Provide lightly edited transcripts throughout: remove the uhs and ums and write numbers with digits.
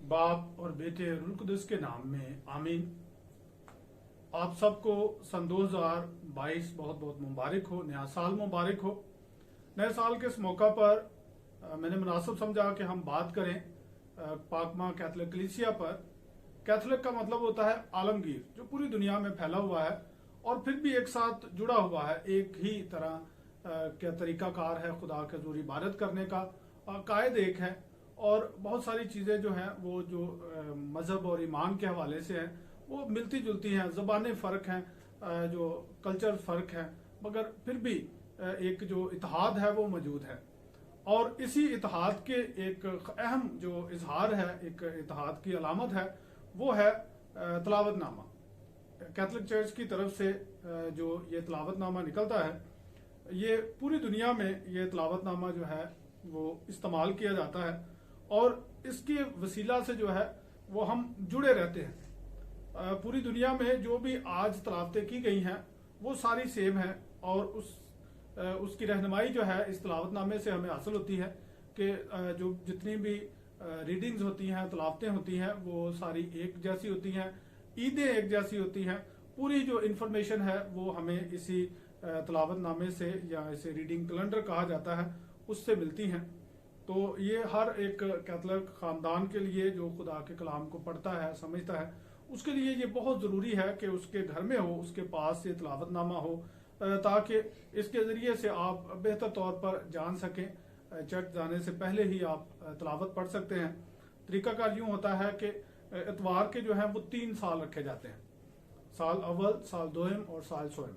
बाप और बेटे रुल कुदस के नाम में आमीन। आप सबको सन 2022 बहुत बहुत मुबारक हो, नया साल मुबारक हो। नए साल के इस मौका पर मैंने मुनासिब समझा कि हम बात करें पाकमा कैथोलिक कलीसिया पर। कैथोलिक का मतलब होता है आलमगीर, जो पूरी दुनिया में फैला हुआ है और फिर भी एक साथ जुड़ा हुआ है। एक ही तरह का तरीकाकार है खुदा के हज़ूर इबादत करने का, कायद एक है और बहुत सारी चीज़ें जो हैं वो जो मज़हब और ईमान के हवाले से हैं वो मिलती जुलती हैं। ज़बानें फ़र्क हैं, जो कल्चर फ़र्क हैं, मगर फिर भी एक जो इतिहाद है वो मौजूद है। और इसी इतिहाद के एक अहम जो इजहार है, एक इतिहाद की अलामत है, वो है तलावतनामा। कैथोलिक चर्च की तरफ से जो ये तलावतनामा निकलता है, ये पूरी दुनिया में ये तलावतनामा जो है वो इस्तेमाल किया जाता है और इसके वसीला से जो है वो हम जुड़े रहते हैं। पूरी दुनिया में जो भी आज तलावतें की गई हैं वो सारी सेम है और उसकी रहनुमाई जो है इस तलावतनामे से हमें हासिल होती है कि जो जितनी भी रीडिंग्स होती हैं, तलावतें होती हैं, वो सारी एक जैसी होती हैं, ईदें एक जैसी होती हैं। पूरी जो इन्फॉर्मेशन है वो हमें इसी तलावतनामे से, या इसे रीडिंग कैलेंडर कहा जाता है, उससे मिलती हैं। तो ये हर एक कैथोलिक खानदान के लिए जो खुदा के कलाम को पढ़ता है, समझता है, उसके लिए ये बहुत ज़रूरी है कि उसके घर में हो, उसके पास ये तलावतनामा हो, ताकि इसके ज़रिए से आप बेहतर तौर पर जान सकें। चर्च जाने से पहले ही आप तलावत पढ़ सकते हैं। तरीकाकार यूँ होता है कि इतवार के जो हैं वो 3 साल रखे जाते हैं, साल अव्वल, साल दोयम और साल सोयम।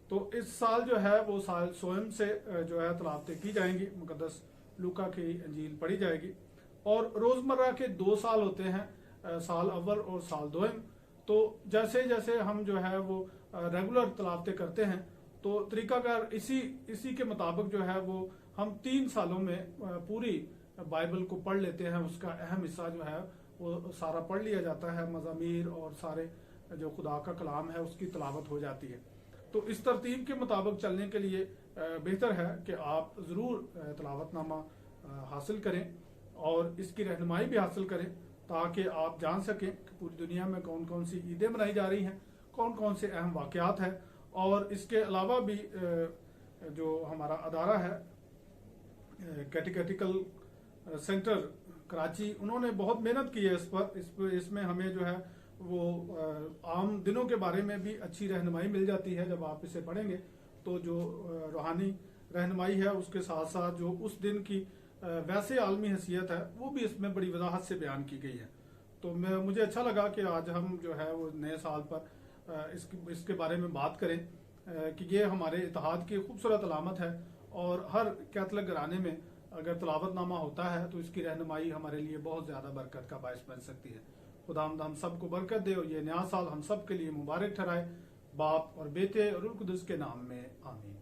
तो इस साल जो है वो साल सोयम से जो है तलावतें की जाएंगी, मुकद्दस लूका की अंजील पढ़ी जाएगी। और रोज़मर्रा के 2 साल होते हैं, साल अव्वल और साल दोयम। तो जैसे जैसे हम जो है वो रेगुलर तलावतें करते हैं तो तरीकाकार इसी के मुताबिक जो है वो हम 3 सालों में पूरी बाइबल को पढ़ लेते हैं। उसका अहम हिस्सा जो है वो सारा पढ़ लिया जाता है, मज़ामीर और सारे जो खुदा का कलाम है उसकी तलावत हो जाती है। तो इस तरतीब के मुताबिक चलने के लिए बेहतर है कि आप ज़रूर तलावतनामा हासिल करें और इसकी रहनुमाई भी हासिल करें, ताकि आप जान सकें कि पूरी दुनिया में कौन कौन सी ईदें मनाई जा रही हैं, कौन कौन से अहम वाक़यात हैं। और इसके अलावा भी जो हमारा अदारा है कैटेकेटिकल सेंटर कराची, उन्होंने बहुत मेहनत की है इस पर। इसमें हमें जो है वो आम दिनों के बारे में भी अच्छी रहनुमाई मिल जाती है। जब आप इसे पढ़ेंगे तो जो रूहानी रहनुमाई है उसके साथ साथ जो उस दिन की वैसे आलमी हैसियत है वो भी इसमें बड़ी वजाहत से बयान की गई है। तो मुझे अच्छा लगा कि आज हम जो है वो नए साल पर इसके बारे में बात करें कि ये हमारे इतिहाद की खूबसूरत अलामत है। और हर कैथोलिक घराने में अगर तलावतनामा होता है तो इसकी रहनुमाई हमारे लिए बहुत ज़्यादा बरकत का बायस बन सकती है। खुदावंद हम सबको बरकत दे और ये नया साल हम सब के लिए मुबारक ठहराए। बाप और बेटे और रुल कुदस के नाम में आमीन।